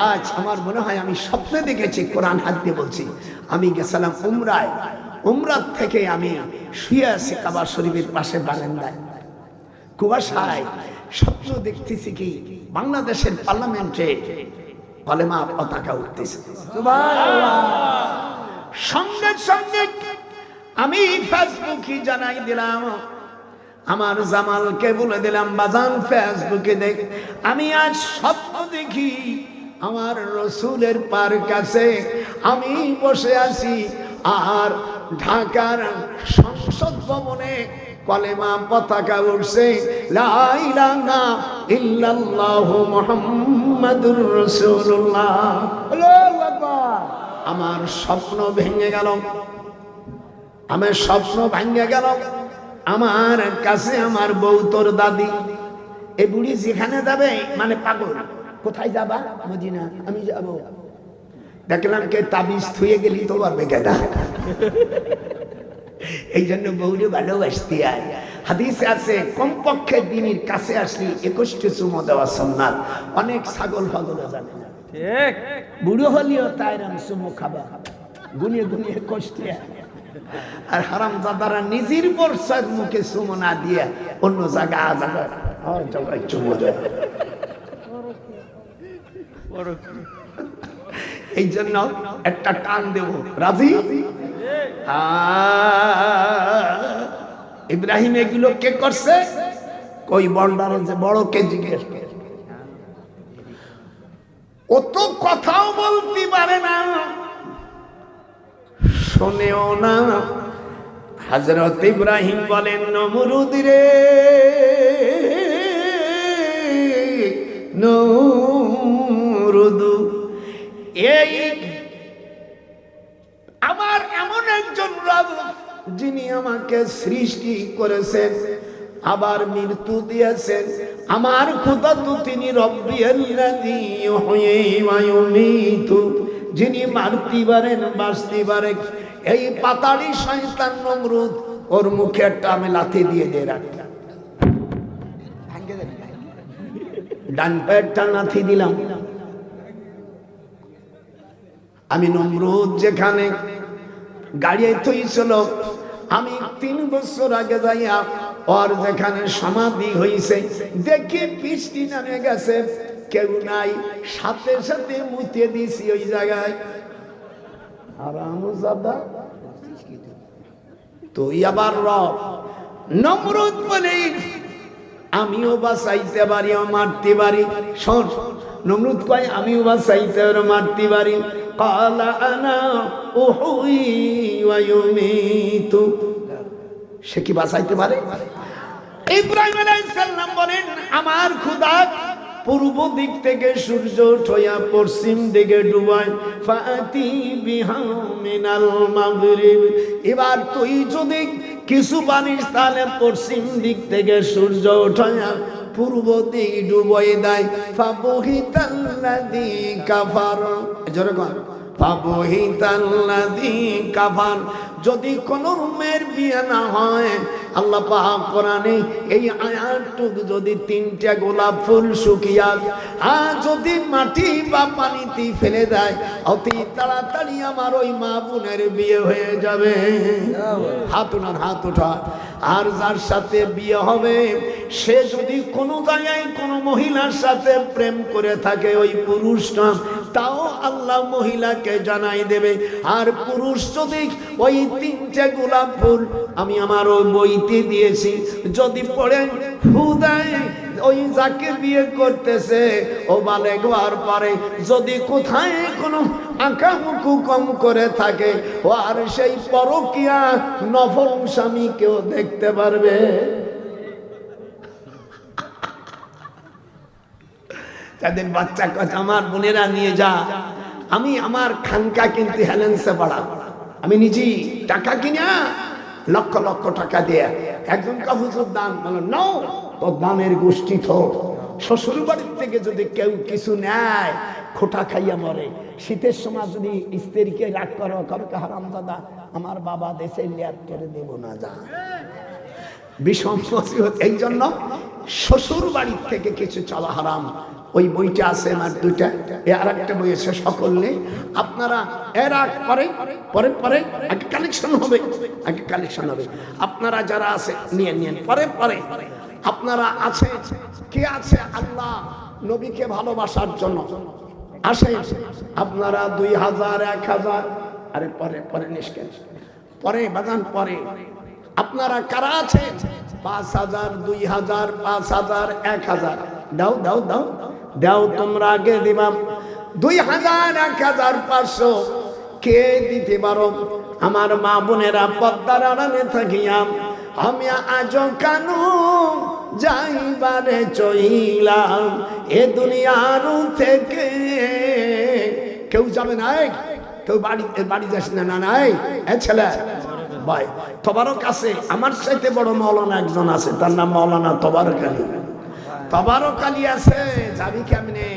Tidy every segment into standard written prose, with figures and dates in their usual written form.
আজ আমার মনে হয় আমি স্বপ্নে দেখেছি, কোরআন হাত দিয়ে বলছি, আমি গেছিলাম উমরায়, উমরার থেকে আমি শুয়ে আছি কাবা শরীফের পাশে বারান্দায়, কুয়াশায় স্বপ্ন দেখতেছি কি বাংলাদেশের পার্লামেন্টে কলেমা পতাকা উঠতেছে। সঙ্গে সঙ্গে আমি ফেসবুকে জানাই দিলাম, আমার জামালকে বলে দিলাম, বাজান ফেসবুকে দেখ, আমি আজ স্বপ্ন দেখি আমার রসুলের পার কাছে আমি বসে আছি, আর ঢাকার সংসদ ভবনে কলেমা পতাকা উঠছে, লা ইলাহা ইল্লাল্লাহু মুহাম্মাদুর রাসূলুল্লাহ। আল্লাহু আকবার। আমার স্বপ্ন ভেঙে গেল, আমার স্বপ্ন ভেঙে গেল। আমার কাছে আমার বউ, তোর দাদি, এ বুড়ি যেখানে যাবে মানে পাগল, কোথায় যাবা? মদিনা। আমি যাব। দেখলাম কে তাবিজ থুয়ে গেলি তো পারবে কেটা, এই জন্য বউরে ভালোবাসতে আয়। হাদিসে আছে কমপক্ষে দিনের কাছে আসলি 21টি চুমো দেওয়া সুন্নাত। অনেক ছাগল ফাগলও জানে না, ঠিক বুড়ো হলেও তাইরাম চুমো খাবা, গুনিয়ে গুনিয়ে কষ্টে। আর হারামজাদারা নিজের বর্ষার মুখে চুমো না দিয়ে অন্য জায়গায় চুমো দেয়। এই জন্য একটা টান দেব, রাজি? ইব্রাহিম এগুলো কে করছে? কই বন্ডার যে বড় কে জিজ্ঞেস, ও তো কথাও বলতে পারে না, শোনেও না। হযরত ইব্রাহিম বলেন, নমরুদ রে নমরুদ, এই আমার এমন একজন রব যিনি আমাকে সৃষ্টি করেছেন, আবার মৃত্যু দিয়েছেন। আমার খোদা তো তিনি রব্বিয়াল্লাযী ইউহয়ী ওয়া ইউমীতু, যিনি মারতে পারেন বাঁচতে পারেন। এই পাতাড়ি শয়তান নমরুদ, ওর মুখে একটা আমি লাথি দিয়ে দিয়ে রাখলাম, ডান পায়েরটা লাথি দিলাম। আমি নমরুদ যেখানে গাড়িয়ে থইছিল, আমি 3 বছর আগে যাইয়া ওর যেখানে সমাধি হইছে দেখি বৃষ্টি নামে গেছে, কেউ নাই, সাথে সাথে মুতে দিছি ওই জায়গায়। আর আমজাদা তুই আবার রব। নমরুদ বলে, আমিও বাঁচাইতে পারি, মারতে পারি। শোন, নমরুদ কয় আমিও বাঁচাইতে পারি, মারতে পারি। কালা আনা উহুই ওয়া ইউমীতু, সে কি বাঁচাইতে পারে? ইব্রাহিম আলাইহিস সালাম বলেন, আমার খোদা পূর্ব দিক থেকে সূর্য উঠয়া পশ্চিম দিকে ডুবায়, ফাতি বিহা মিনাল মাগরিব। এবার তুই যদি কিছু বানিস তাহলে পশ্চিম দিক থেকে সূর্য উঠয়া পূর্ব দিক ডুবাই দেয়। ফাবহিতাল্লাযী কাফার, জোরে কর, ফাবহিতাল্লাযী কাফার। যদি কোন মেয়ের বিয়ে না হয়, আল্লাহ পাক কোরআনে এই আয়াতটুকু যদি 3টা গোলাপ ফুল শুকিয়া আর যদি মাটি বা পানিতে ফেলে দেয়, অতি তাড়াতাড়ি আমার ওই মা বোনের বিয়ে হয়ে যাবে। হাত উঠান, হাত উঠা। আর যার সাথে বিয়ে হবে সে যদি কোনো জায়গায় কোনো মহিলার সাথে প্রেম করে থাকে, ওই পুরুষটা তাও আল্লাহ মহিলাকে জানাই দেবে। আর পুরুষ যদি ওই 3টে গোলাপ ফুল আমি আমার ওই বইতে দিয়েছি যদি পড়ে হুদায় ওই যাকে বিয়ে করতেছে ও বালেগ হওয়ার পরে যদি কোথায় কোনো আঁকামুকু কম করে থাকে, ও আর সেই পরকিয়া নফল স্বামী কেউ দেখতে পারবে। তাদের বাচ্চা কথা আমার বোনেরা নিয়ে যা, আমি আমার খানকা কিনতে হেলেন্সে পাড়া, আমি নিজেই টাকা কিনা লক্ষ লক্ষ টাকা দিয়ে একজন হুজুর দান বলো নাও, তো দানের গোষ্ঠী তো শ্বশুর বাড়ির থেকে যদি কেউ কিছু নেয় খোটা খাইয়া মরে। শীতের সময় যদি স্ত্রীকে রাগ করো, কারকে হারাম দাদা আমার বাবা দেশে লিয়ার করে দেব না, যা বিষম। এই জন্য শ্বশুর বাড়ির থেকে কিছু চাওয়া হারাম। ওই বইটা আছে আমার দুইটা, আর একটা বই আছে সকলে। আপনারা এর আগ পরে পরে পরে আগে কালেকশন হবে, আগে কালেকশন হবে। আপনারা যারা আছে নিয়ে নিয়ে পরে পরে আপনারা আছে কে আছে আল্লাহ নবীকে ভালোবাসার জন্য আসে আপনারা 2000 1000 আরে পরে পরে নিষ্কেন পরে বাজান পরে আপনারা কারা আছে 5000 2000 5000 1000 দাও দাও দাও দাও তোমরা আগে দিবা 2000 1500 কে দিতে পারো আমার মা বোনেরা পদ্মার আড়ালে থাকিয়া আমি আজ কানু যাইবারে চইলাম এ দুনিয়ার থেকে। কেউ যাবে না, কেউ বাড়ি যাস না না নাই এ ছেলে ভাই তবারক আছে। আমার চাইতে বড় মাওলানা একজন আছে, তার নাম মাওলানা তবারক আলী। তবারক আলী আছে, যাবি কেমনে?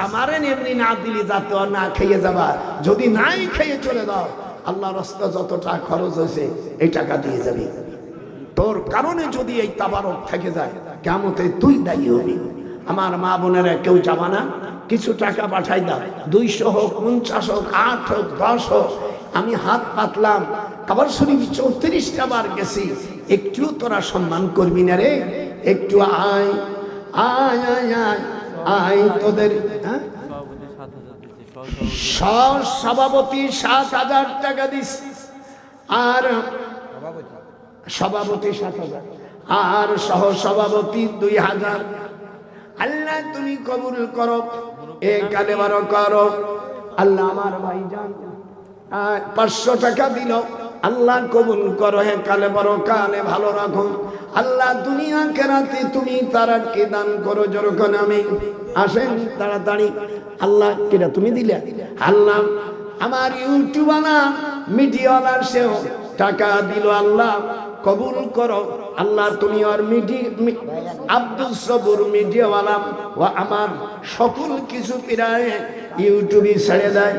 আমারে এমনি না দিলি যাতে না খেয়ে যাবা, যদি নাই খেয়ে চলে দাও আল্লাহর রাস্তা যত টাকা খরচ হয়েছে এই টাকা দিয়ে যাবি। তোর কারণে যদি এই তাবারক থেকে যায় কিয়ামতে তুই দায়ী হবি। আমার মা বোনেরা কেউ যাবা না, কিছু টাকা পাঠাই দাও, 200 হোক 50 হোক 8 হোক 10 হোক। আমি হাত পাতলাম কাবার শরীফ 34টা বার গেছি, একটু তোরা সম্মান করবি না রে? একটু আয় আয় আয় আয় আয় তোদের সভাপতি 7000 টাকা দিস, আর সভাপতি 7000 আর সহ সভাপতি 2000। আল্লাহ তুমি কবুল করো, এ কালে বারো করো আল্লাহ। আমার ভাইজান 500 টাকা দিল, আল্লাহ কবুল করো, হে কালে বারো কালে ভালো রাখো আল্লাহ। দুনিয়া কেরাতে তুমি তারাকে দান করো যখন আমি আসেন তাড়াতাড়ি আল্লাহ। কেটা তুমি দিলে আল্লাহ। আমার ইউটিউবানা মিডিয়াওয়ালার সেও টাকা দিল, আল্লাহ কবুল করো আল্লাহ। তুমি আর আব্দুল সবুর মিডিয়াওয়ালা ও আমার সকল কিছু প্রায় ইউটিউবে ছেড়ে দেয়।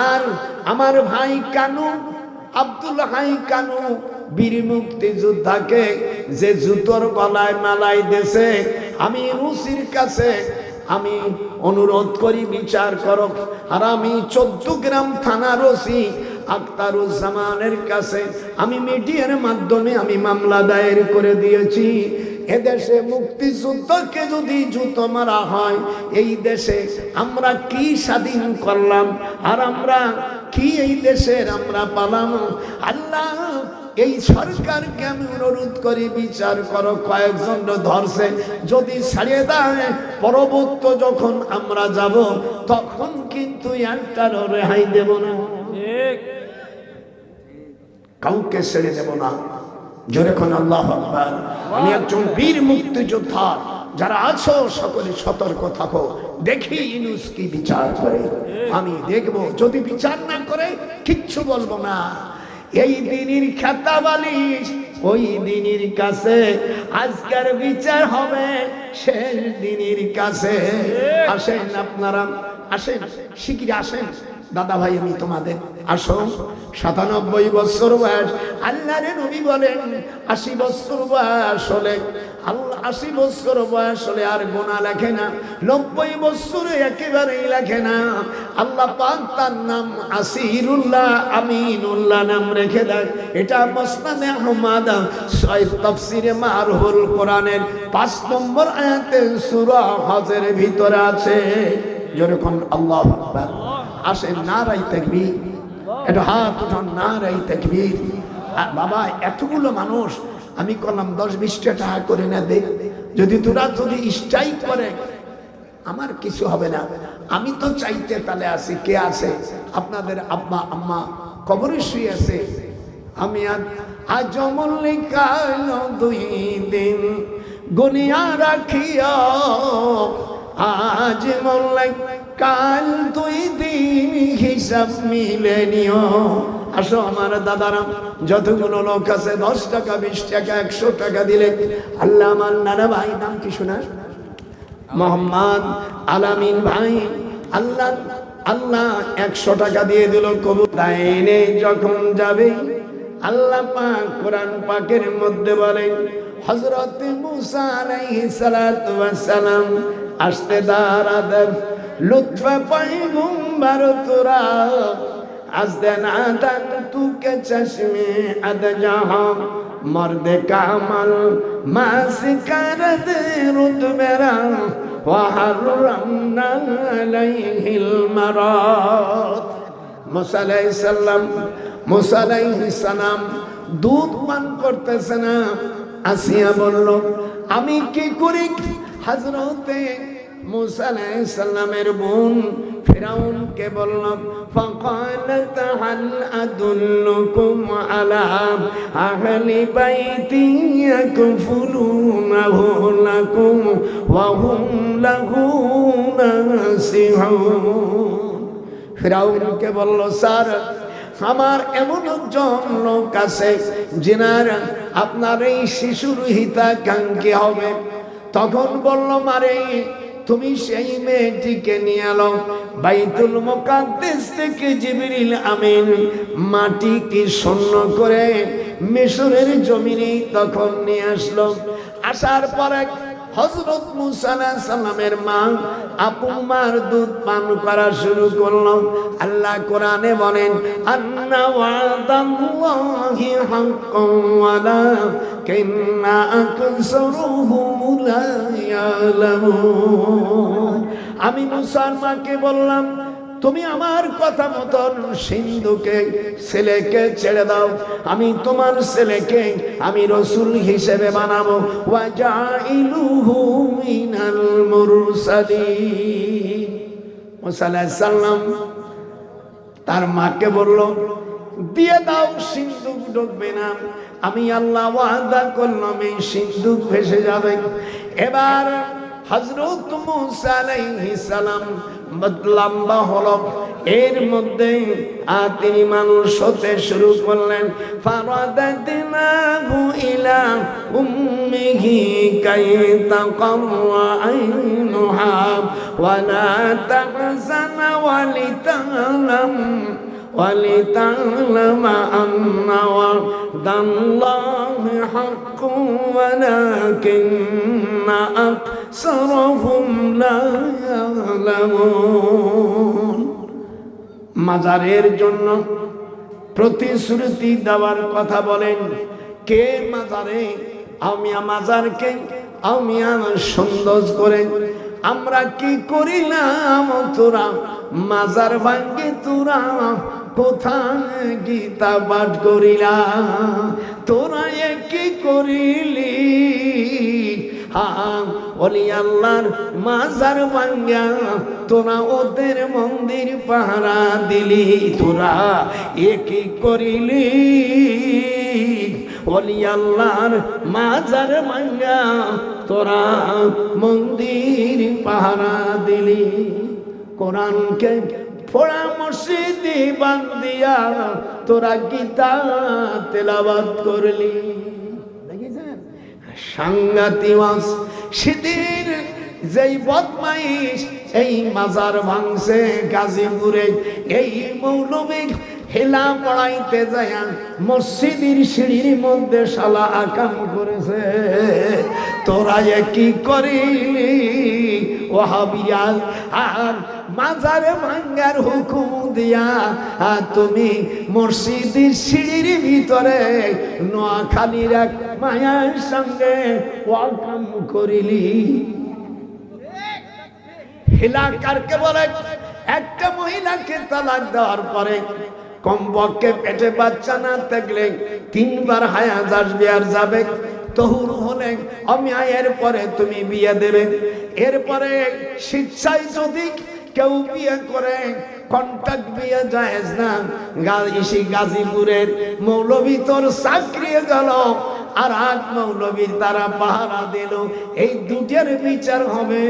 আর আমার ভাই কানু আব্দুল হাই কানু বীর মুক্তি যোদ্ধাকে যে জুতোর গলায় মালাই দেশে, আমি রুসির কাছে আমি অনুরোধ করি বিচার করো। আর আমি 14 গ্রাম থানার ওসি আখতারুজ্জামানের কাছে আমি মিডিয়ার মাধ্যমে আমি মামলা দায়ের করে দিয়েছি। এদেশে মুক্তিযুদ্ধকে যদি জুতো মারা হয়, এই দেশে আমরা কি স্বাধীন করলাম, আর আমরা কি এই দেশের আমরা পালাম? আল্লাহ এই সরকারকে আমি অনুরোধ করি বিচার করো। কয়েকজন ধরছে, যদি ছাড়িয়ে দেয় পরবর্তী যখন আমরা যাব তখন কিন্তু একটারও রেহাই দেব না, কাউকে ছেড়ে দেব না। জোরে কোন আল্লাহু আকবার। আমি একজন বীর মুক্তিযোদ্ধা, যারা আছো সকলে সতর্ক থাকো, দেখি ইউনূস কি বিচার করে। আমি দেখব, যদি বিচার না করে কিচ্ছু বলবো না। এই দিনের খাতাবালিশ ওই দিনের কাছে, আজকের বিচার হবে শেষ দিনের কাছে। আসেন আপনারা, আসেন শিগগির আসেন দাদা ভাই, আমি তোমাদের আসো। 97 বছর বয়স, আল্লাহর নবী বলেন 80 বছর বয়স হলে আল্লাহ 80 বছর বয়স হলে আর গোনা লেখে না, 90 বছরে একেবারেই লেখে না। আল্লাহ পাক তার নাম আসিরুল্লাহ আমিনুল্লাহ নাম রেখে দেয়। এটা মুসনাদে আহমদ তাফসিরে মারহুল কোরআনের 5 নম্বর আয়াতে সূরা হজের ভিতরে আছে। যেরকম আল্লাহু আকবার। আসেন নারাই তাকবীর, এটা হাত উঠান নারাই তাকবীর। বাবা এতগুলো মানুষ আমি করলাম 10-20 টাকা করে না দে, যদি তোরা যদি স্ট্রাইক করে আমার কিছু হবে না। আমি তো চাইতে তালে আছি, কে আছে আপনাদের আব্বা আম্মা কবরে শুয়ে আছে। আমি আজ মল্লিকাল 2 দিন গুনিয়া রাখিও, আজ মল্লিক কাল 2 দিন হিসাব মিলে নিও। আসো আমার দাদারা, যতগুলো লোক আছে 10 টাকা 20 টাকা 100 টাকা দিলে আল্লাহ আমার নানা ভাই নাম কি শোনা, মোহাম্মদ আলামিন ভাই, আল্লাহ আল্লাহ 100 টাকা দিয়ে দিল। কবুল দাইনে যখন যাবে আল্লাহ পাক কোরআন পাকের মধ্যে বলেন, হযরত মুসা আলাইহিস সালাতু ওয়াস সালাম আসতে দাঁড়াতেন লুৎফে পয়গম্বর তোরা আজদে নাদান তুকে চশমে আদ জাহাঁ মর্দে কামাল মাসকারদ রুতবেরা وحرمنا عليه المرات মুসা আলাইহিস সালাম দুধ পান করতেছে না। আসিয়া বলল আমি কি করি? হযরতে মুসা আলাইহিস সালামের বোন ফিরাউনকে বললাম ফাকালাত হাল আদুল্লুকুম আলা আহলি বাইতি ইয়াকফুলুনাহু লাকুম ওয়া হুম লাহু নাসিহুন। ফিরাউনকে বলল স্যার আমার এমন একজন লোক আছে যিনারা আপনার এই শিশুর হিতাকাঙ্ক্ষী হবে। তখন বলল মারে তুমি সেই মেয়েটিকে নিয়ে এলো বাইতুল মুকাদ্দাস থেকে জিবরিল আমিন মাটিকে শূন্য করে মিশরের জমিনে তখন নিয়ে আসলো। আসার পরে হযরত মুসা আলাইহিস সালামের মা আপু মার দুধ পান করা শুরু করলো। আল্লাহ কোরআনে বলেন আন্না ওয়াদাল্লাহি হাক্কান ওয়ালাকিন্না আকসারুহুম লা ইয়ালামুন। আমি মুসার মাকে বললাম তুমি আমার কথা মতন সিন্ধুকে ছেলেকে ছেড়ে দাও, আমি তোমার ছেলেকে আমি রাসূল হিসেবে বানাবো। ওয়া জাইলুহু মিনাল মুরসালিন। মুসা আলাইহিস সালাম তার মাকে বলল দিয়ে দাও, সিন্ধুক ডুববে না, আমি আল্লাহ ওয়াদা করলাম এই সিন্ধুক ভেসে যাবে। এবার হযরত মুসা আলাইহিস সালাম লম্বা হলো, এর মধ্যে তিনি মানুষ হতে শুরু করলেন। ফারাদাতনাহু ইলা উম্মিহি কাই তাকাররা আইনুহা ওয়া লা তাহজানা ولتعلم أن وعد الله حق ولكن أكثرهم لا يعلمون। মাজারের জন্য প্রতিশ্রুতি দেওয়ার কথা বলেন কে মাজারে? আমি মাজারকে আমি সুন্দর করে আমরা কি করিলাম? তোরা মাজার ভাঙ্গে তোরা কোথায় গীতা পাঠ করিলা? তোরা কি করিলি? ওলি আল্লাহর মাজার ভাঙ্গা তোরা ওদের মন্দির পাহারা দিলি। তোরা কি করিলি? ওলি আল্লাহর মাজার ভাঙ্গা তোরা মন্দির পাহারা দিলি। কোরআনকে পড়া মসজিদে বান্দিয়া তোরা গীতা তেলাওয়াত করলি। দেখেছেন সাংঘাতিক সেদিন যেই বদমাইশ এই মাজার ভাঙছে গাজীপুরে, এই মৌলবী হেলা পড়াইতে যায় মসজিদের সিঁড়ির মধ্যে শালা আকাম করেছে। তোরা কি করিলি? ওয়াহাবিয়া আর মাজারে ভাঙ্গার হুকুম দিয়া তুমি মসজিদের সিঁড়ির ভিতরে নোয়াখালীর এক মায়ার সঙ্গে ওয়াকাম করিলি। হেলা কারকে বলে? একটা মহিলাকে তালাক দেওয়ার পরে কমপক্ষে পেটে বাচ্চা না থাকলে 3 বার হায়াত আসবে আর যাবে। তহুর হলে অমিয়ায়ের পরে তুমি বিয়ে দেবে। এরপরে শিক্ষায় যদি কেউ বিয়ে করে কন্ট্রাক্ট বিয়ে জায়েজ না। গাজীপুরের মৌলবী তোর চাকরি গেল আর আজ মৌলবীর তারা পাহারা দিল। এই দুটের বিচার হবে।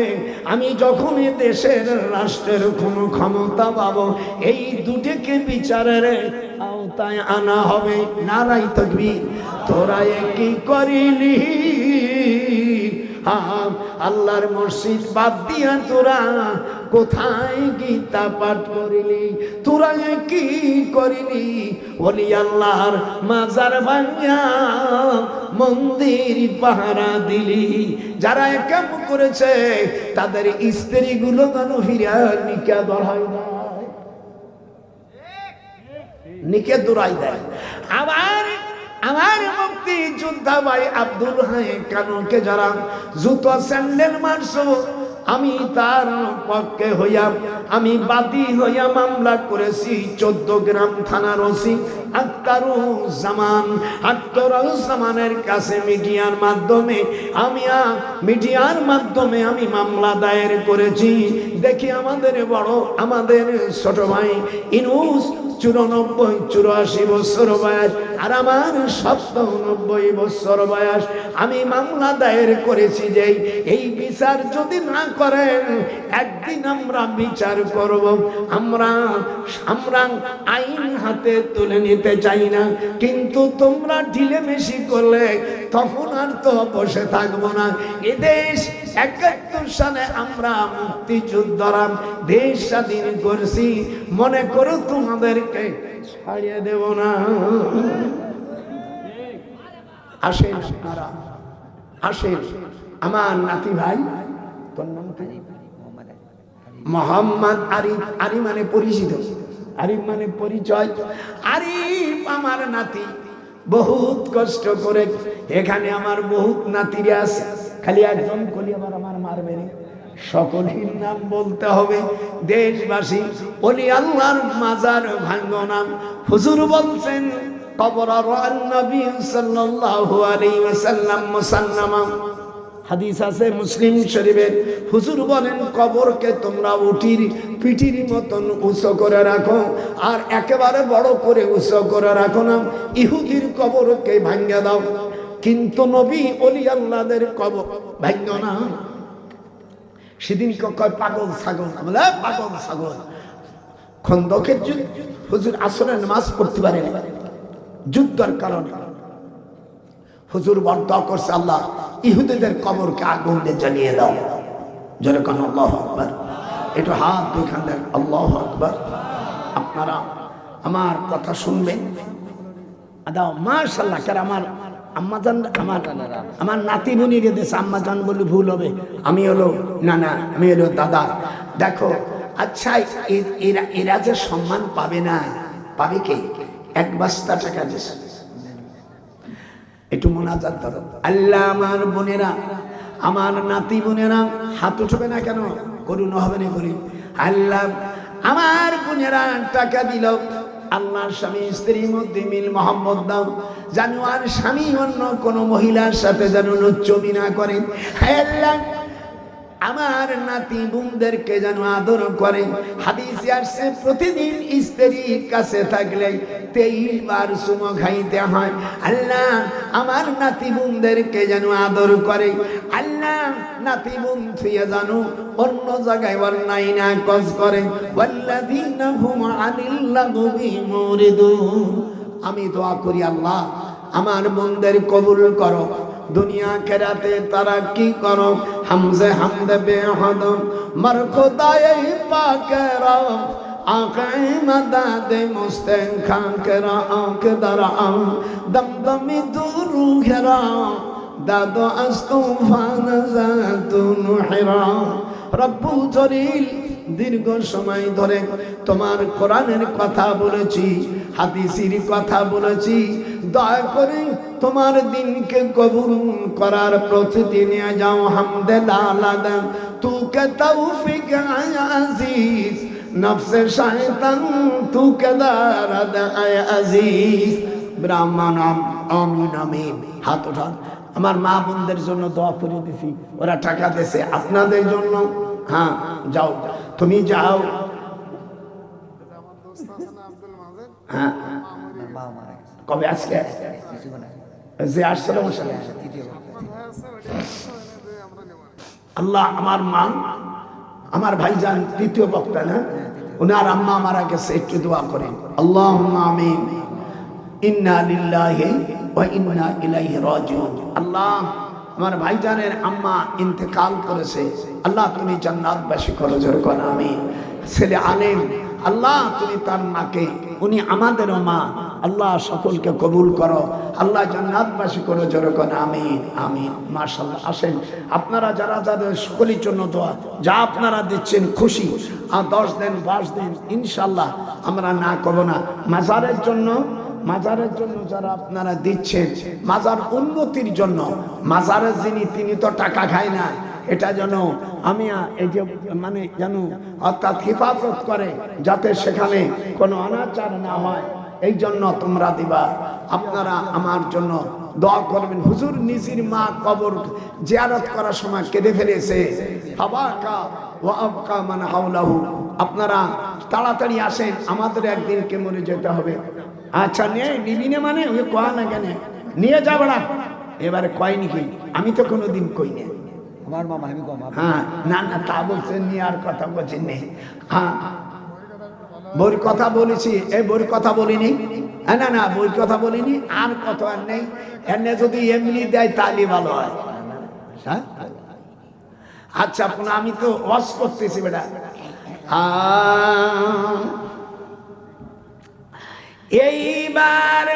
আমি যখন এ দেশের রাষ্ট্রের কোনো ক্ষমতা পাবো এই দুটিকে বিচারের আওতায় আনা হবে। নারাই তাকবীর। তোরা কি করিলি? আল্লাহর মসজিদ বাদ দিয়া তোরা কোথায় গীতা পাঠ করিলি, তোরা কি করিলি? ওলি আল্লাহর মাজার ভাঙা মন্দির পাহারা দিলি। যারা একাম করেছে তাদের স্ত্রীগুলো কেন ফিরা নিকা দড়াই দেয়, নিকে দৌড়াই দেয়। আমার মুক্তি যোদ্ধা ভাই আব্দুল হাই কানুকে যারা জুতো স্যান্ডেল মারছো, আমি তার পক্ষে হইয়া, আমি বাদী হইয়া মামলা করেছি 14 গ্রাম থানার ওসি আখতারুজ্জামানের কাছে মিডিয়ার মাধ্যমে আমি মামলা দায়ের করেছি। দেখি আমাদের ছোট ভাই ইনুস 84 বছর বয়স, আর আমার 97 বছর বয়স। আমি মামলা দায়ের করেছি যে এই বিচার যদি না করেন একদিন আমরা বিচার করব। আমরা আইন হাতে তুলে নিতে চাই না, কিন্তু তোমরা ঢিলেমিশি করলে তখন আর তো বসে থাকবো না। এ দেশ 71 সালে আমরা মুক্তিযোদ্ধারা দেশ স্বাধীন করছি, মনে করো তোমাদেরকে ছাড়িয়ে দেব না। আসেন আপনারা, আসেন। আমার নাতি ভাই, তোর নাম কি? মোহাম্মদ আরিফ। আরিফ মানে পরিচিত, আরিফ মানে পরিচয়। আরিফ আমার নাতি, বহুত কষ্ট করে এখানে আমার বহুত নাতিরা আছে। খালি একজন কলি আমার মারবে না, সকলের নাম বলতে হবে। দেশবাসী, ওলি আল্লাহর মাজার ভাঙ্গো না। হুজুর বলছেন কবর নবী সাল্লাল্লাহু আলাইহি ওয়াসাল্লাম মুসান্নামা, হাদিস আছে মুসলিম শরীফের। হুজুর বলেন কবরকে তোমরা উটির পিঠির মতন উঁচু করে রাখো, আর একেবারে বড় করে উঁচু করে রাখো না। ইহুদির কবরকে ভাঙ্গা দাও, কিন্তু নবী ওলি আল্লাহদের কবর ভাঙ্গো না। সেদিন কয় পাগল ছাগল, বলে পাগল ছাগল। খন্দকের হুজুর আসরের নামাজ পড়তে পারে যুদ্ধের কারণে। হুজুর বর্দোয়া করছে, আল্লাহ ইহুদিদের কবরকে আগুন দিয়ে জ্বালিয়ে দাও। জোরে কোন আল্লাহু আকবার। একটু হাত দুইখান দেন, আল্লাহু আকবার। আপনারা আমার কথা শুনবেন, দাও মাশাআল্লাহ। কার আমার আম্মাজান, আমার নাতি বুনিকে দেশে আম্মাজান বলে ভুল হবে। আমি হলো আমি হলো দাদা। দেখো আচ্ছা, এরা যে সম্মান পাবে না, পাবে কে? 1 বস্তা টাকা দিছে। একটু মোনাজাত করো। আল্লাহ, আমার বোনেরা, আমার নাতি বোনেরা হাত উঠবে না কেন? করুন হবে না করি। আল্লাহ, আমার বোনেরা টাকা দিল, আল্লাহর স্বামী স্ত্রীর মধ্যে মিল মহব্বত দাও, যেন আর স্বামী অন্য কোনো মহিলার সাথে যেন লুচ্চমি না করে। আল্লাহ, আমার নাতি বোনদেরকে যেন আদর করে। হাদিসে আসছে প্রতিদিন স্ত্রীর কাছে থাকলে 23 বার চুমো খাইতে হয়। আল্লাহ, আমার নাতি বোনদেরকে যেন আদর করে। আল্লাহ, নাতি বোন থুয়ে জানো অন্য জায়গায় অন্যায় না কাজ করে। ওয়াল্লাযীনা হুম আনিল লাগবি মুরিদুন। আমি দোয়া করি, আল্লাহ আমার বোনদের কবুল করো, দুনিয়া খেরাতে তারা কি করো। হামজে হামদে বেহদ মার খোদায়ে পাকেরা আঁকে মাদাদে মুস্তেন খাকেরা আঁকে দারা দমদমি দুরু ঘেরা দাদো আস্তুফান জাতুন হেরা। রব্বুল জলিল, দীর্ঘ সময় ধরে তোমার কোরআনের কথা বলেছি, হাদিসের কথা বলেছি। দয়া করে তোমার দিনকে কবুল করার প্রস্তুতি নিয়ে যাও। হামদুলিল্লাহ, তুকে তৌফিক আয় আজিজ, নফসে শয়তান তুকে দারাদ আয় আজিজ। ব্রাহ্মণ আমিন আমিন। হাত উঠান। আমার মা বোনদের জন্য দোয়া করে দিছি, ওরা টাকা দিয়েছে আপনাদের জন্য। হ্যাঁ যাও, তুমি যাও। হ্যাঁ কবে? আজকে যে আসছিল আল্লাহ, আমার মা, আমার ভাইজান তৃতীয় বক্তা না, ওনার আম্মা মারা গেছে, একটু দোয়া করেন। আল্লাহুম্মা আমিন। ইন্না লিল্লাহি ওয়া ইন্না ইলাইহি রাজিউন। আল্লাহ, আমার ভাইজানের আম্মা ইন্তেকাল করেছে, আল্লাহ তুমি জান্নাতবাসী করো, জোরে কোন আমিন। ছেলে আলেম, আল্লাহ তুমি তার মাকে, উনি আমাদেরও মা, আল্লাহ সকলকে কবুল করো, আল্লাহ জান্নাতবাসী করো, জোরে কোন আমিন আমিন। মাশাআল্লাহ। আসেন আপনারা যারা যাদের সকলের জন্য দোয়া, যা আপনারা দিচ্ছেন খুশি, আর 10 দিন 5 দিন ইনশাআল্লাহ আমরা না করব না। মাজারের জন্য যারা আপনারা দিচ্ছেন, মাজার উন্নতির জন্য, মাজারের যিনি তিনি তো টাকা খায় না, এটা যেন আমি এই যে মানে যেন অর্থাৎ হেফাজত করে, যাতে সেখানে কোনো অনাচার না হয়, এই জন্য তোমরা দিবা। আপনারা আমার জন্য দোয়া করবেন। হুজুর নিজের মা কবর জিয়ারত করার সময় কেঁদে ফেলেছে, ফাবাকা ওয়া আবকা মান হাওলাহু। আপনারা তাড়াতাড়ি আসেন, আমাদের একদিনকে মরে যেতে হবে। আচ্ছা নিবি না মানে ওই কয়া না কেন নিয়ে যাবে না, এবারে কয়নি কি, আমি তো কোনোদিন কই না আমার মামা, আমি কম। হ্যাঁ না না তা বলছেন নি, আর কথা বলছেন নেই। হ্যাঁ বইয়ের কথা বলেছি, এই বইয়ের কথা বলিনি, না না বইয়ের কথা বলিনি, আর কত আর নেই। এনে যদি এমনি দেয় তাহলে ভালো হয়। হ্যাঁ আচ্ছা আমি তো ওয়াজ করতেছি বেটা। এইবার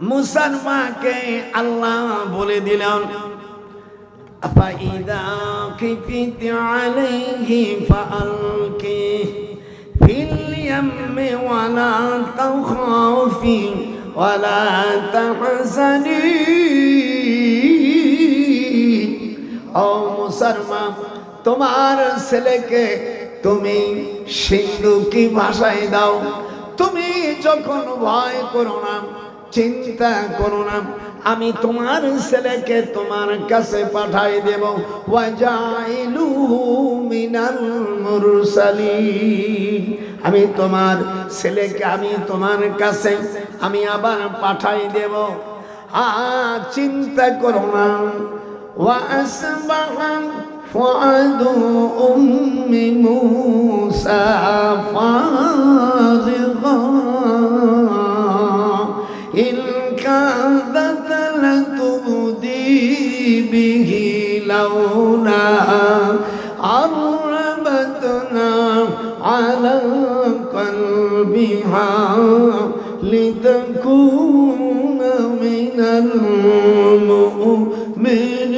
মুসার মাকে আল্লাহ বলে দিলেন, فإذا خفت عليه فألقيه في اليم ولا تخافي ولا تحزني। ও মুসলমান, তোমার ছেলেকে তুমি সিন্ধুকি ভাষায় দাও, তুমি যখন ভয় করো না, চিন্তা করো না, আমি তোমার ছেলেকে তোমার কাছে পাঠাই দেব। ওয়াজাইলু মিনাল মুরসালিন, আমি তোমার ছেলেকে আমি তোমার কাছে আমি আবার পাঠাই দেব, চিন্তা করো না। ওয়াসবাহা ফুআদু উম্মি মূসা ফাযিগা ইন কাদাত লাতুবদি বিহি লাউলা আরবাতনা আলা কলবিহা লিতাকুনা মিনাল মুমিনিন।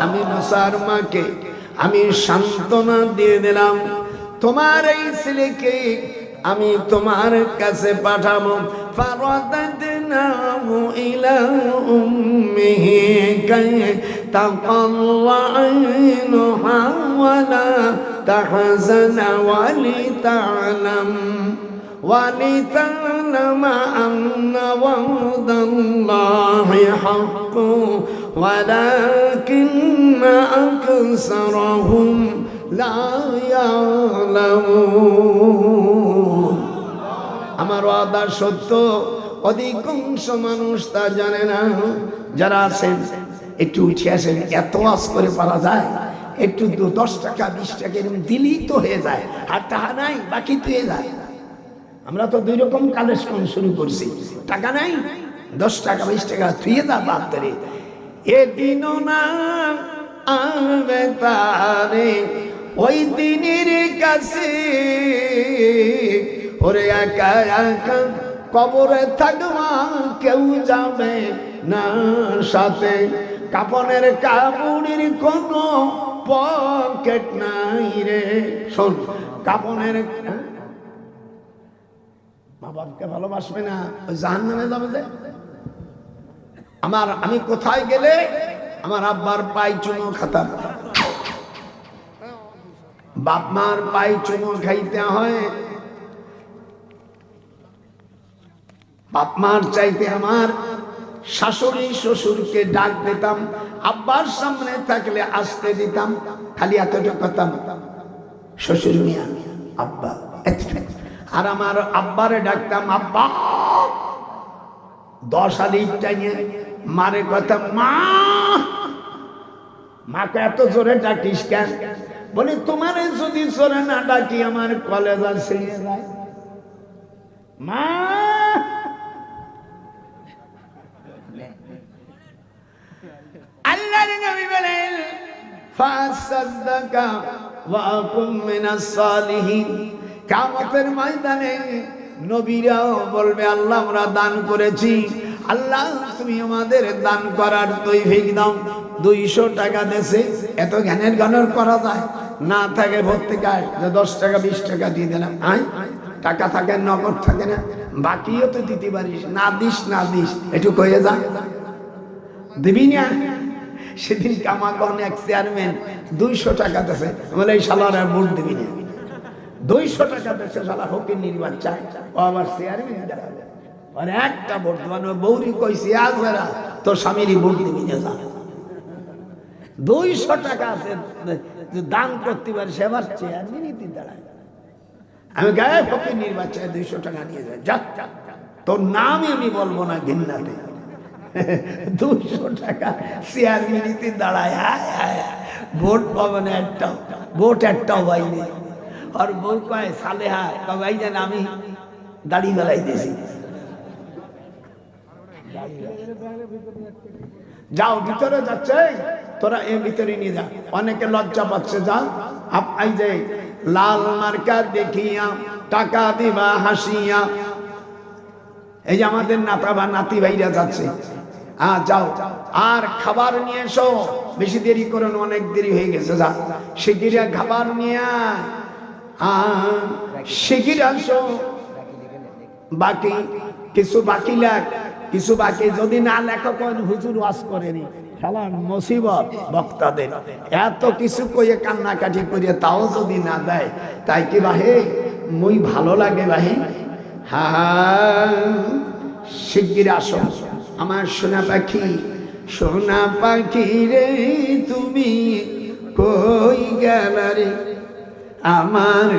আমি মুসার মাকে আমি সান্ত্বনা দিয়ে দিলাম, তোমার এই ছেলেকে আমি তোমার কাছে পাঠাবো। ফারাদাদনাহু ইলা উম্মিহি কাই তাকাল্লা আইনুহা ওয়ালা তাহজানা ولتعلم أن وعد الله حق ولكن أكثرهم لا يعلمون। আমার ওয়াদা সত্য, অধিকাংশ মানুষ তা জানে না। যারা আছেন একটু উঠে আসেন, এত ওয়াজ করে পারা যায়, একটু 10 টাকা 20 টাকা এরকম দিলেই তো হয়ে যায়, আর টাকা নাই বাকি তো হয়ে যায়। আমরা তো 2 রকম কালেকশন শুরু করছি, টাকা নাই 10 টাকা 20 টাকা থুয়ে যা বাদ ধরে। এদিনও না আবে তারে ওই দিনের কাছে, ওরে একা একা কবরে থাকবা, কেউ যাবে না সাথে। কাপনের কাপড়ের কোনো পকেট নাই রে। শোন, কাপনের মা বাপকে ভালোবাসবে না, ওই জাহান্নামে যাবে যে। আমি কোথায় গেলে আমার আব্বার পাই চুমো খাতাম, বাপ মার পাই চুমো খাইতে হয়। বাপ মার চাইতে আমার শাশুড়ি শ্বশুরকে ডাক দিতাম, আব্বার সামনে থাকলে আসতে দিতাম, খালি এতটা কথাম শ্বশুর মিয়া আব্বা। আর আমার আব্বারে ডাকতাম আব্বা। 10 আলিফ টাইয়ে মারে কথা মা। মাকে এত জোরে ডাকিস কেন? বলি তোমারে যদি জোরে না ডাকি আমার কলেজা ছিঁড়ে যায়। মা আর নবী বলেন ফাসাদদাকা ওয়া কুম মিনাস সালিহিন। কিয়ামতের ময়দানে নবীরাও বলবে আল্লাহ আমরা দান করেছি, আল্লাহ তুমি আমাদের দান করার তৌফিক দাও। 200 টাকা দেশে এত জ্ঞানের গণর করা যায় না, থাকে ভর্তিকায় যে 10 টাকা 20 টাকা দিয়ে দিলাম, টাকা থাকে নগদ থাকে না, বাকিও তো দিতে পারিস, না দিস না দিস একটু কয়ে যা, দিবি না। সেদিন কামাগন এক চেয়ারম্যান 200 টাকা দেশে, বলে এই শালার আর ভোট দিবি না। 200 টাকা দেশে শালা ফকির নির্বাচন, ও আবার চেয়ারম্যান দাঁড়াবে, মানে একটা ভোট দেওয়ানো। বৌরি কইছি আজ বেড়া তোর স্বামীরই ভোট দিবি না যা। 200 টাকা আছে দান করতে পারে, সেবার চেয়ারম্যানই দাঁড়ায়। আমি গায়ে ফকির নির্বাচন 200 টাকা নিয়ে যায়, যা তোর নামই আমি বলবো না ঘিন্নাতে। 200 টাকা চেয়ারম্যানই দাঁড়ায়, ভোট পাবে না একটাও, ভোট একটাও পাইনি। আর বউ কয় সালেহা ভাই যেন আমি দাড়ি বেলাই দিয়েছি, যাও ভিতরে যাচ্ছে তোরা এর ভিতরে নিয়ে যা। অনেকে লজ্জা পাচ্ছে, যা এই যে লাল মার্কা দেখিয়া টাকা দিবা হাসিয়া। এই যে আমাদের নাতা বা নাতি ভাইরা যাচ্ছে, যাও আর খাবার নিয়ে এসো, বেশি দেরি করেন, অনেক দেরি হয়ে গেছে, যা শিগগির খাবার নিয়ে শিগগির আসো। বাকি কিছু বাকি লেখ, কিছু বাকি যদি না লেখো কেন হুজুর ওয়াজ করেনি, খেলার মুসিবত বক্তাদের। এত কিছু কইয়ে কান্নাকাটি করিয়ে তাও যদি না দেয়, তাই কি বাহে মুই ভালো লাগে বাহে? শিগগির আসো আমার সোনা পাখি, সোনা পাখি রে তুমি কই গেলা রে, আমার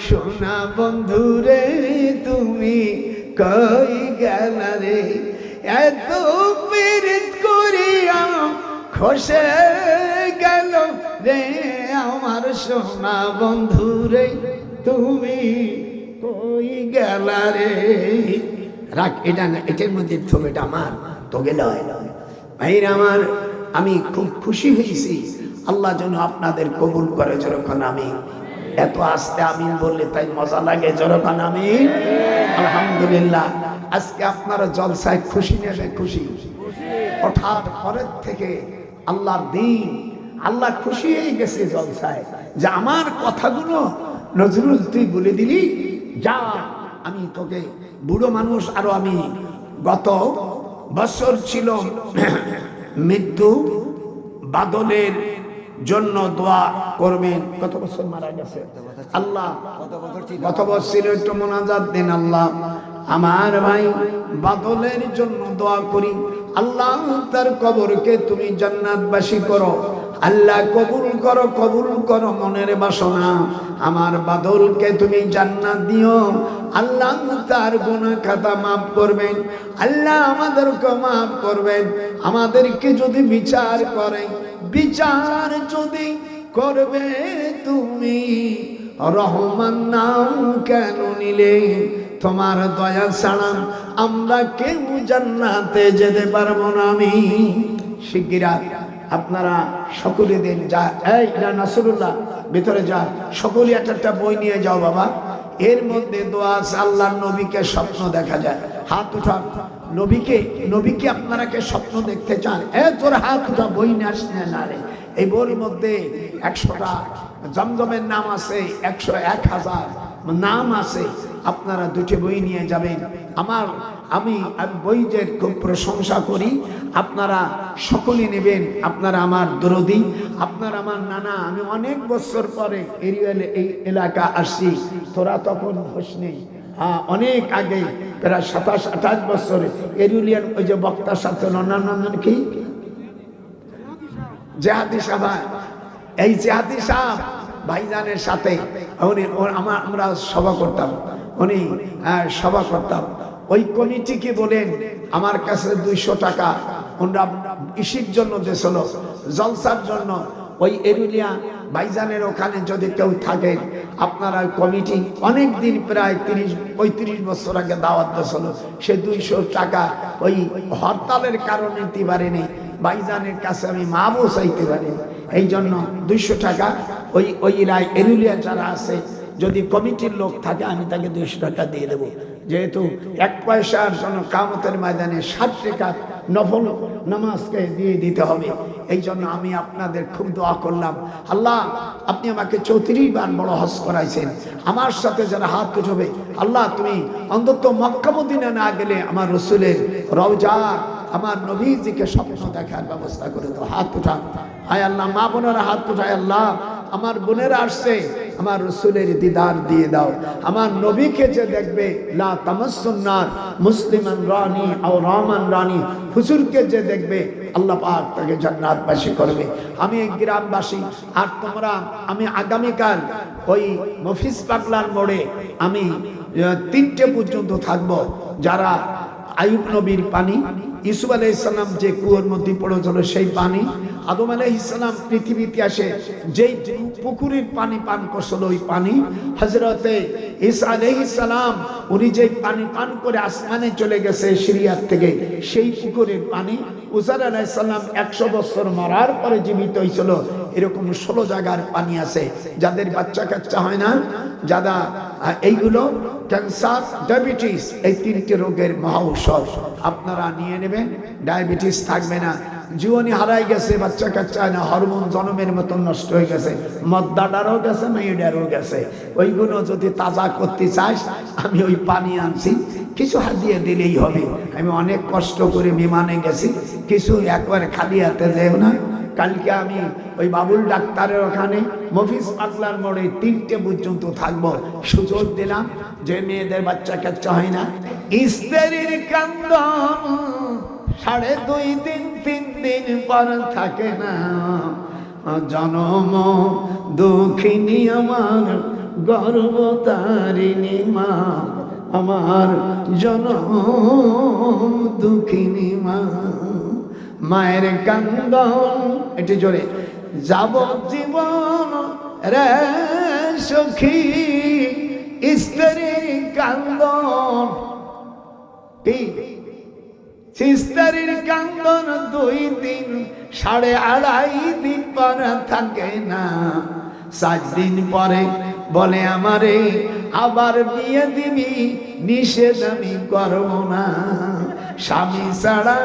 সোনা বন্ধু রে তুমি কই গেলা রে। এত পীড়িত করিয়া খসে গেল রে আমার সোনা বন্ধু রে তুমি কই গেলা রে। রাখ এটা না, এটার মধ্যে ছবিটা আমার তোকে লয় ভাইরা আমার। আমি খুব খুশি হয়েছি, আল্লাহ যেন আপনাদের কবুল করে। যখন আমি এত আস্তে আমিন বললে তাই মজা লাগে, যখন আমি আলহামদুলিল্লাহ। আজকে আপনারা জলসায় খুশি নেবে, খুশি ওঠার পরের থেকে আল্লাহর দিন, আল্লাহ খুশি হয়ে গেছে জলসায় যে আমার কথাগুলো নজরুল তুই বলে দিলি, যা আমি তোকে বুড়ো মানুষ। আরো আমি গত বছর ছিল মৃত্যু বাদলের জন্য দোয়া করবেন। কত বছর মারা গেছে আল্লাহ, গত বছর ছিল, একটু মোনাজাত দেন। আল্লাহ আমার ভাই বাদলের জন্য দোয়া করি, আল্লাহ তার কবরকে তুমি জান্নাতবাসী করো। আল্লাহ কবুল করো, কবুল করো মনের বাসনা। আমার বাদলকে তুমি জান্নাত দিও। আল্লাহ তার গুনাহ খাতা মাফ করবেন, আল্লাহ আমাদেরকে মাফ করবেন। আমাদেরকে যদি বিচার করেন, বিচার যদি করবে তুমি, রহমান নাম কেন নিলে? তোমার দয়া ছাড়া আমরা কেউ জান্নাতে যেতে পারবো না। আমি শিগগিরা আপনারা সকলে দিন, যা এই নাসরুল্লাহ ভিতরে যা, সকলে একটা বই নিয়ে যাও বাবা। এর মধ্যে দোয়া আছে, আল্লাহর নবীকে স্বপ্ন দেখা যায়। হাত উঠান, নবীকে আপনারা কে স্বপ্ন দেখতে চান? তোর হাত উঠা, বই নিয়ে আসলে না রে। এই বইয়ের মধ্যে 100টা জমজমের নাম আছে, 100-1000 নাম আছে। আপনারা দুটি বই নিয়ে যাবেন। আমি বইদের খুব প্রশংসা করি, আপনারা সকলে নেবেন। আপনারা আমার দরদি, আপনারা আমার নানা। আমি অনেক বছর পরে এই এলাকা আসছি, তোরা তখন হোসনি। অনেক আগে, প্রায় 27-28 বছরে এরুলিয়ান ওই যে বক্তার সাথে নন্দন কি জেহাদি সাহেব, এই জেহাদি সাহেব ভাইজানের সাথে আমরা সভা করতাম, উনি সভা করতাম। ওই কমিটিকে বলেন আমার কাছে 200 টাকা ওনারা ইসির জন্য দিয়েছিল, জলসার জন্য। ওই এরুলিয়া ভাইজানের ওখানে যদি কেউ থাকেন, আপনারা কমিটি অনেক দিন, প্রায় 30-35 বছর আগে দাওয়াত দিয়েছিল। সে 200 টাকা ওই হরতালের কারণে দিতে পারেনি। ভাইজানের কাছে আমি মাপও চাইতে পারি। এই জন্য 200 টাকা ওই এরুলিয়া যারা আছে, যদি কমিটির লোক থাকে আমি তাকে 200 টাকা দিয়ে দেবো। যেহেতু 1 পয়সার জন্য কিয়ামতের ময়দানে 60 টাকা নফল নামাজকে দিয়ে দিতে হবে। এই জন্য আমি আপনাদের খুব দোয়া করলাম, আল্লাহ আপনি আমাকে 34 বার বড় হজ করাইছেন, আমার সাথে যারা হাত উঠাবে আল্লাহ তুমি অন্তত মক্কা মদিনা না গেলে আমার রসুলের রওজা আমার নবীজিকে স্বপ্ন দেখার ব্যবস্থা করে দাও। হাত উঠান, আয় আল্লাহ মা বোনেরা হাত উঠায়, আল্লাহ আমার বোনেরা আসছে, আমার রসুলের দিদার দিয়ে দাও। আমার নবীকে যে দেখবে লা তামাসসুন্নার মুসলিমান রানী আও রামান রানী, হুজুরকে যে দেখবে আল্লাহ পাক তাকে জান্নাতবাসী করবে। আমি এই গ্রামবাসী আর তোমরা, আমি আগামীকাল ওই মফিজ পাগলার মোড়ে আমি 3টে পর্যন্ত থাকবো। যারা আইয়ুব নবীর পানি, ইউসুফ আলাইহিস সালাম যে কুয়োর মধ্যে পড়েছিল সেই পানি, আদম আলাইহিস সালাম পৃথিবীতে আসে যেই পুকুরের পানি পান করছিল ওই পানি, হযরতে ঈসা আলাইহিস সালাম উনি যে পানি পান করে আসমানে চলে গেছে সিরিয়ার থেকে, সেই পুকুরের পানি, উজাইর আলাইহিস সালাম 100 বছর মরার পরে জীবিত হয়েছিল। এরকম 16 জায়গার পানি আছে। যাদের বাচ্চা কাচ্চা হয় না, যারা এইগুলো ক্যান্সার, ডায়াবেটিস, এই 3টে রোগের মহা ঔষধ আপনারা নিয়ে নেবেন, ডায়াবেটিস থাকবে না। জীবনী হারাই গেছে, বাচ্চা কাচ্চা না, হরমোন জন্মের মতন নষ্ট হয়ে গেছে, মদ্দাটারও গেছে, মেয়েটারও গেছে। ওইগুলো যদি তাজা করতে চাস, আমি ওই পানি আনছি, কিছু হাতিয়ে দিলেই হবে। আমি অনেক কষ্ট করে বিমানে গেছি, কিছু একবার খালি হাতে যাই না। কালকে আমি ওই বাবুল ডাক্তারের ওখানে মফিজ পাগলার মোড়ে 3টে পর্যন্ত থাকবো। সুযোগ দিলাম যে মেয়েদের বাচ্চা কাচ্চা হয় না, স্ত্রীর কান্দন 2.5 দিন 3 দিন পর থাকে না, জনম দুঃখিনী আমার গর্ভতারিণী মা, আমার জনম দুঃখিনী মা, মায়ের কান্দন এটি জোরে যাব জীবন রে সখী, স্ত্রীর কান্দন, স্ত্রীর কান্দন 2 দিন 2.5 দিন পর থাকে না, 7 দিন পরে বলে আমারে আবার বিয়ে দিবি, নিষেধ আমি করব না, স্বামী ছাড়া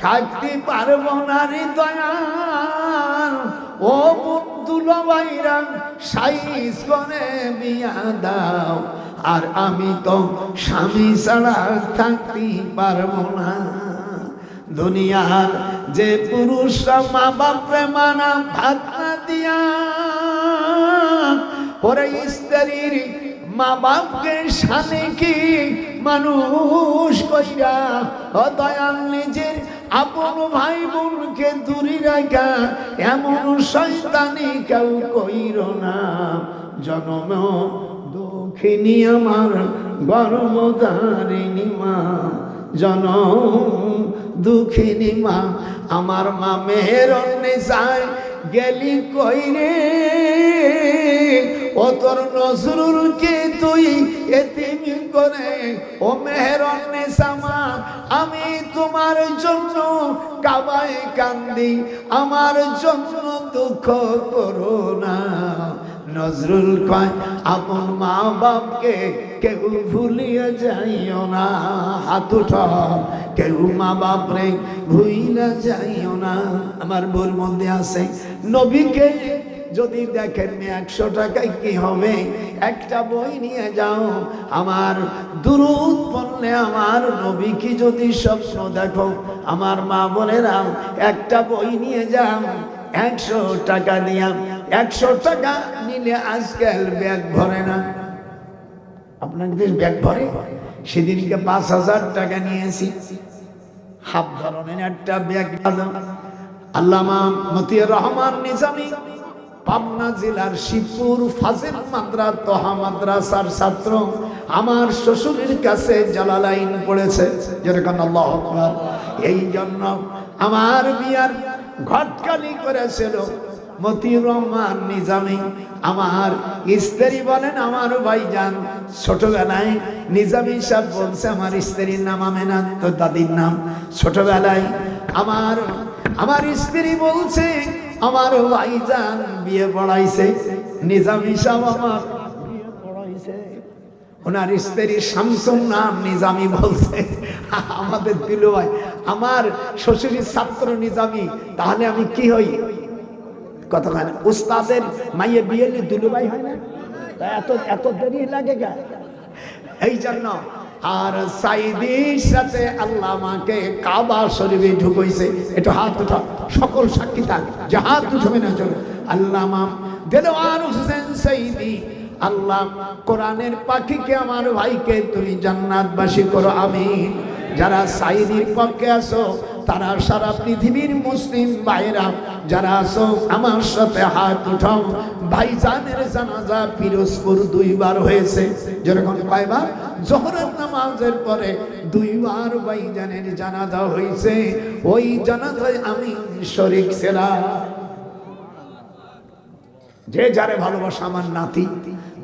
থাকতে পারবো না রে দয়াল, ও বন্ধুলো ভাইরা সাইজ করে বিয়া দাও, আর আমি তো স্বামী ছাড়া থাকতে পারবো না। দুনিয়ার যে পুরুষরা মা বাপরে মানা ভাত না দিয়া, পরে স্ত্রীর মা বাপকে সানে কি মানুষ কইরা, ও দয়াল নিজের আপন ভাই বোনকে দূরে রাখা এমন শয়তানি কেউ কইর না, জনম দুঃখিনী আমার গর্ভধারিণী মা, জনম দুঃখিনী মা, আমার মা মেহেরন্নে যায় গেলি কইরে, ও তোর নজরুলকে তুই এতিম করে, ও মেহেরন্নে সামা আমি তোমার জন্য কাবায় কান্দি, আমার জন্য দুঃখ করো না। নজরুল কয় আপন মা বাপকে কেউ ভুলিয়ে যাইও না, হাত উঠাও, কেউ মা বাপরে ভুইলা যাইও না। আমার বইয়ের মধ্যে আছে, নবীকে যদি দেখেন 100 টাকায় কি হবে, একটা বই নিয়ে যাও, আমার দুরূদ পড়লে আমার নবীকে যদি স্বপ্ন দেখো, আমার মা বোনেরা একটা বই নিয়ে যাও, 100 টাকা দিয়া। 100 টাকা নিলে আজকাল ব্যাগ ভরে না, আপনাদের ব্যাগ ভরে? সেদিনকে 5000 টাকা নিয়েছি, হাফ ধরনের একটা ব্যাগ। আল্লামা মতিউর রহমান নিজামী পাবনা জেলার শিবপুর ফাজিল তহা মাদ্রাসার ছাত্র, আমার শ্বশুরের কাছে জালালাইন পড়েছে, যেরকম আল্লাহু আকবার। এই জন্য আমার বিয়ার ঘটকালি করেছিল মতিউর রহমান নিজামী। আমার স্ত্রী বলেন আমার ভাইজান, ছোটবেলায় নিজামী সাহেব বলছে আমার স্ত্রীর নাম আমেনা, তো দাদির নাম। ছোটবেলায় আমার আমার স্ত্রী বলছে আমার ভাইজান বিয়ে পড়াইছে, নিজামী সাহেব আমার বিয়ে পড়াইছে। ওনার স্ত্রী শামসুন নাম নিজামী বলছে আমাদের দিলু ভাই আমার শ্বশুরের ছাত্র নিজামী, তাহলে আমি কি হই? কথা হয় না, উস্তাদের মাইয়ে বিয়ে দিলু ভাই হয় না? এত এত দেরি লাগে গা এই জন্য। আর সাইদির সাথে আল্লাহ আমাকে কাবা শরীফে ঢুকাইছে। একটু হাত উঠা, সকল সাক্ষী থাক যে হাত উঠবে না চলো। আল্লামা দেলোয়ার হোসেন সাইদি, আল্লাহ কোরআনের পাখিকে আমার ভাইকে তুমি জান্নাতবাসী করো আমিন। যারা সাইদির পক্ষে আছো তারা সারা পৃথিবীর মুসলিম ভাইরা যারা আছো আমার সাথে হাত উঠাও। ভাইজানের জানাজা পিরোজপুর 2 বার হয়েছে। যেরকম কয়বার? জোহরের নামাজের পরে 2 বার ভাইজানের জানাজা হয়েছে। ওই জানাজায় আমি শরীক ছিলাম। যে যারে ভালোবাসা আমার নাতি,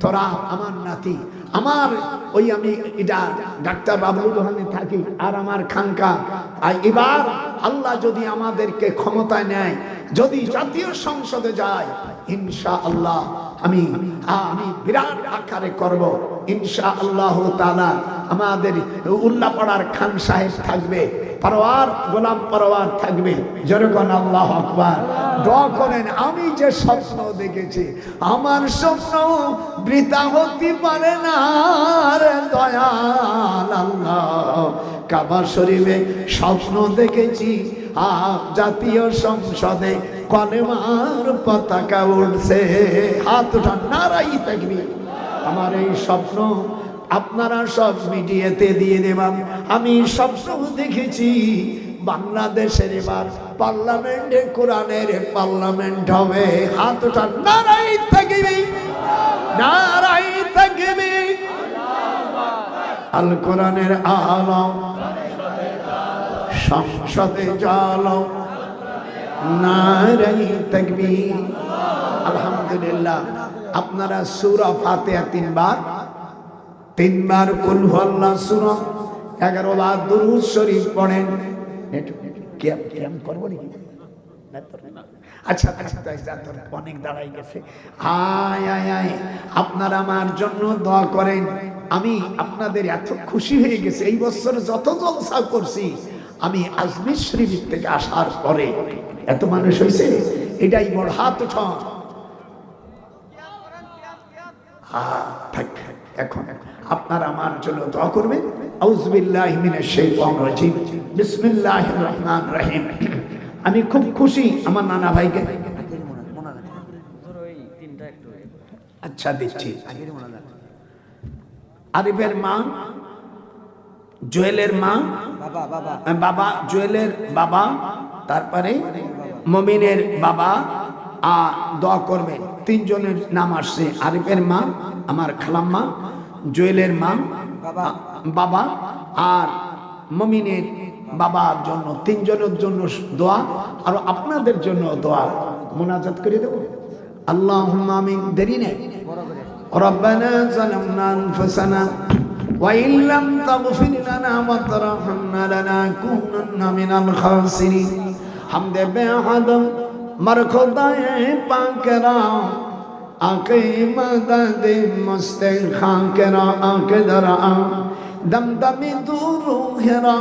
তোরা আমার নাতি, আমার ওই আমি এটা ডাক্তার বাবলুর ওখানে থাকি আর আমার খানকা। আর এবার আল্লাহ যদি আমাদেরকে ক্ষমতায় নেয়, যদি জাতীয় সংসদে যায়, ইনশাআল্লাহ আমি বিরাট আকারে করব ইনশাআল্লাহ তাআলা। আমাদের উল্লাপাড়ার খান সাহেব থাকবে, পরওয়ার গোলাম পরওয়ার থাকবে। যেরকম আল্লাহু আকবার। দোয়া করেন, আমি যে স্বপ্ন দেখেছি আমার স্বপ্ন বৃথা হতে পারে না রে দয়াল আল্লাহ। কাবা শরীফে স্বপ্ন দেখেছি জাতীয় সংসদে কলেমার পতাকা উঠছে। হাত উঠান, নারাই তাকবীর। আমার এই স্বপ্ন আপনারা সব মিডিয়াতে দিয়ে দেবেন। আমি স্বপ্ন দেখেছি বাংলাদেশের এবার পার্লামেন্টে কোরআনের পার্লামেন্ট হবে। হাত উঠান, নারাই তাকবীর, নারাই তাকবীর। আল কোরআনের আলো সংসদে চলো, নারাই তাকবীর। আলহামদুলিল্লাহ। আপনারা সূরা ফাতিহা 3 বার কুল হুয়াল্লাহ সূরা 11 বার দুরূদ শরীফ পড়েন। কেম করব নাকি? আচ্ছা অনেক দাঁড়াই গেছে। আপনারা আমার জন্য দোয়া করেন। আমি আপনাদের এত খুশি হয়ে গেছে, এই বছর যত জলসা করছি আমি আজমির শরীফ থেকে আসার পরে এত মানুষ হয়েছে, এটাই বড়। হাত উঠা। এখন আপনারা আমার জন্য দোয়া করবেন। আউযু বিল্লাহি মিনাশ শাইতানির রাজিম, বিসমিল্লাহির রহমানির রহিম। আমি খুব খুশি আমার নানা ভাইকে। আচ্ছা দিচ্ছি। আরিফের মা, জুয়েলের মা, বাবা জুয়েলের বাবা, তারপরে মমিনের বাবা দোয়া করবেন। 3 জনের নাম আসছে। আরিফের মা, আমার খালাম্মা, জুয়েলের মা, বাবা আর মমিনের বাবার জন্য 3 জনের জন্য দোয়া। আর আপনাদের জন্য দোয়া মুনাজাত করে দেব। আল্লাহুম্মা আমিন। দেরি নেই। রব্বানা যালামনা আনফুসানা ওয়া ইল্লাম তাগফির লানা ওয়া তারহামনা লানাকুনান্না মিনাল খাসিরিন। হামদে বেহাদম মারখুদায়ে পাকেরা আকে মদদে মুস্তে খাকেরা আকে দরা দমদমি দুরু হেরা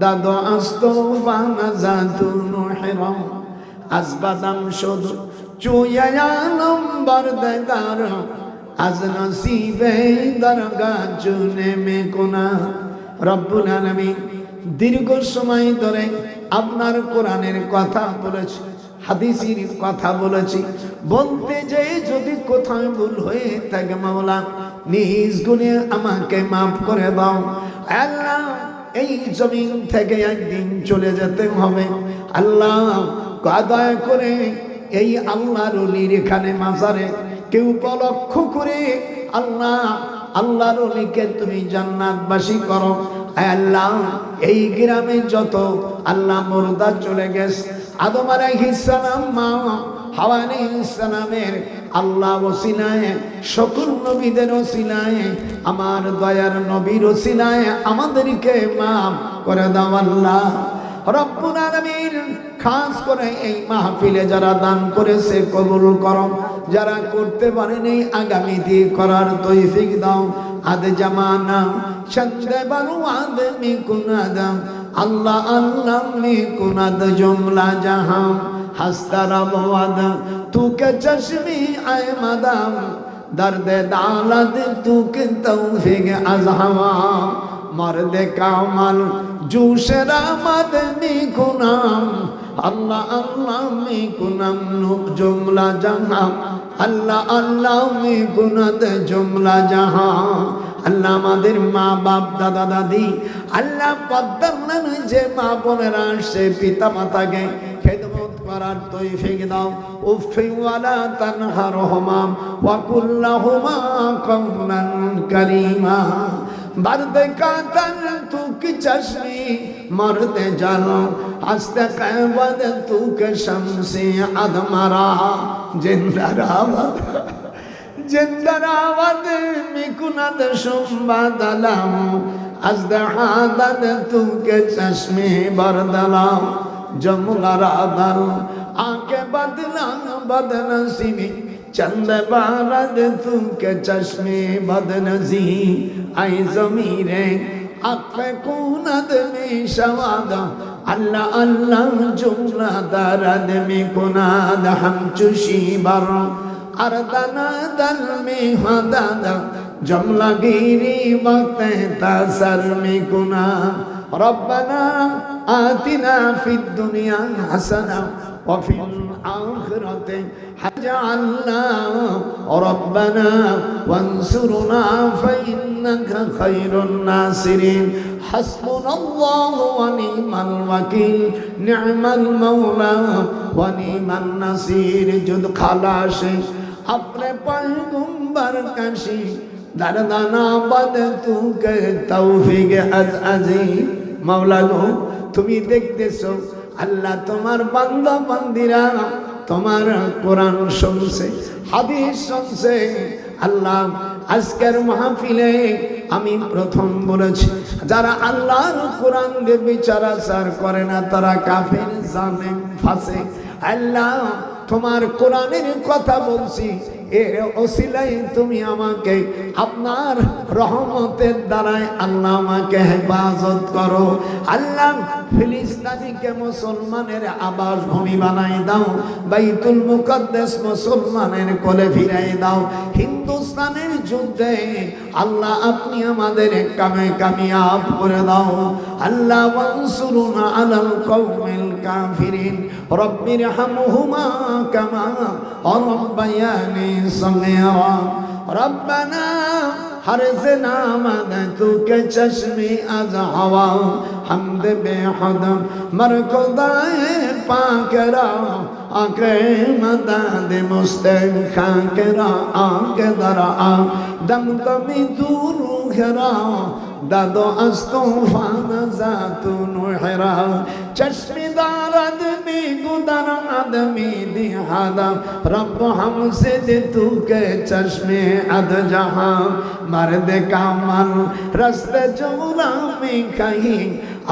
দাদো আস্তফা নাজাতু নুহরা আজবাদাম শুধু চুয়া নম্বর দেদার আজ নসিবে দরগা চুনে মে কোনা। রব্বুল আলামিন দীর্ঘ সময় ধরে আপনার কোরআনের কথা বলেছি, হাদিসের কথা বলেছি। বলতে যে যদি কোথাও ভুল হয়ে থাকে মাওলা নিজ গুণে আমাকে মাফ করে দাও। আল্লাহ এই জমিন থেকে একদিন চলে যেতে হবে। আল্লাহ দয়া করে এই আল্লাহর ওলির এখানে মাজারে কেউ উপলক্ষ করে আল্লাহ আল্লাহর ওলিকে তুমি জান্নাতবাসী করো। আল্লাহ এই গ্রামে যত আল্লাহ মুর্দা চলে গেছে, আদম আলাইহিস সালাম, মা হাওয়া আলাইহিস সালামের আল্লাহ ওসিলায়, সকল নবীদের ওসিলায়, আমার দয়ার নবীর ওসিলায় আমাদেরকে মাফ করে দাও আল্লাহ। রব্বুল আলামিন খাস করে এই মাহফিলে যারা দান করেছে কবুল করো, যারা করতে পারেনি আগামীতে করার তৌফিক দাও। আদ জামানা শন্দে বানু আদমি কুনাদাম আল্লাহ আল্লাহ মে কুনাদ জুমলা জাহান হাসতারা বওয়াদ তু কে চশমি আয় মাদাম দর্দ দালাদ তু কে তৌফিক আজহামা মর্দ কামাল জুশরা মদনি কুনাম আল্লাহ আল্লাহ মে কুনাম জুমলা জাহান আল্লাহ আল্লাহ মে কুনাদ জুমলা জাহান। আল্লাহ আমাদের মা বাপ দাদা দাদি আল্লাহ পদ্মার যে মা বোনেরা সে পিতা মাতাকে খেদমত করার তৌফিক দাও। উফি ওয়ালা তানহারহুমা ওয়া কুল্লাহুমা কওলান কারীমা বারদে কাতান তু কি চশমি মরদে জানো হস্তে কাবাদ তু কে শামসে আদমারা জিন্দারাবাদ জিন্দারাবাদ মিকুনাদ সুমবাদালাম আজদাহাদাদ তু কে চশমে বরদালাম জমলারাদাল आके बदला बदनसीबी चंद बारद तू के चश्मे बदनसी आई ज़मीरे अफ़े कुनद में शवादा अल्लाह अल्लाह जुमला दरद में कुनाद हम चुशी बर अरदना दल में हदादा जमला गिरी वक्त तसर में कुना रब्बना आतिना फिद दुनिया हसना وفي الآخرة حجعلنا ربنا وانصرنا فإنك خير الناصرين حسبنا الله ونعم الوكيل نعم المولى ونعم النصير جد خلاص अपने पैगंबर कशी दरदाना बद तू के तौफीक अज़ी मौला गो তুমি দেখতেছো আল্লাহ তোমার বান্দা বান্দিরা তোমার কোরআন শুনছে হাদিস শুনছে। আল্লাহ আজকের মাহফিলে আমি প্রথম বলেছি যারা আল্লাহর কোরআন দিয়ে বিচার আচার করে না তারা কাফের জালেম ফাসিক। আল্লাহ তোমার কোরআনের কথা বলছি এর ওসিলায় তুমি আমাকে আপনার রহমতের দ্বারাই আল্লাহ আমাকে হেফাজত করো। আল্লাহ ফিলিস্তিনকে মুসলমানের আবাস ভূমি বানাই দাও, বাইতুল মুকদ্দাস মুসলমানের কোলে ফিরাই দাও। হিন্দুস্তানের যুদ্ধে আল্লাহ আপনি আমাদের কামিয়াব করে দাও। আল্লাহ ওয়ানসুরনা আলাল কওমিল কাফিরিন রব্বিরহামহুমা কামা রাব্বায়ানি সগীরা রব্বানা हर से नामद तू के चश्मे अज हवा हमद बेहद मरकुदाए पाकरा आके मदद मुस्तखा करा आके दरा दम तमी दूर खरा दादो अस्तोफान जातु नुहरा चश्मेदार आदमी गुदर आदमी दिहादा रब हमसे दे तू के चश्मे अद जहां मर्द कामल रस्ते जोरा में कहीं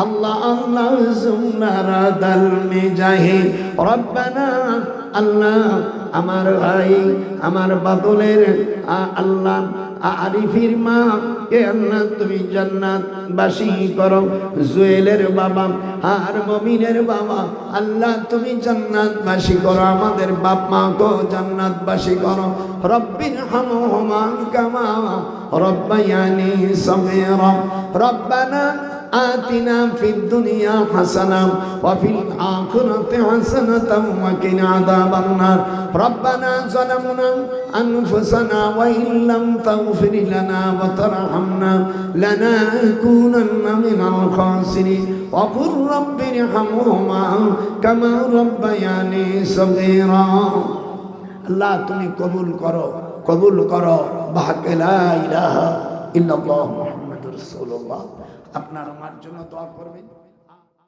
अल्लाह अल्लाह जुमरा दल में जाही रब्बना अल्लाह আমার ভাই আমার বাদলের আল্লাহ আরিফির মা কে আল্লাহ তুমি জান্নাত বাসী করো। জুয়েলের বাবা আর মমিনের বাবা আল্লাহ তুমি জান্নাত বাসী করো। আমাদের বাপ মা কো জান্নাত বাসী করো। রব্বির হামহুমা কামা রব্বায়ানি সগীরা রব্বানা آتنا في الدنيا حسنة وفي الآخرة حسنة وقنا عذاب النار ربنا ظلمنا أنفسنا وإن لم تغفر لنا وترحمنا لنكونن من الخاسرين وقل رب ارحمهما كما ربياني صغيرا الله তুমি কবুল করো বাহাক লা ইলাহা ইল্লাল্লাহ মুহাম্মাদুর রাসূলুল্লাহ। আপনার আমার জন্য দোয়া করবেন।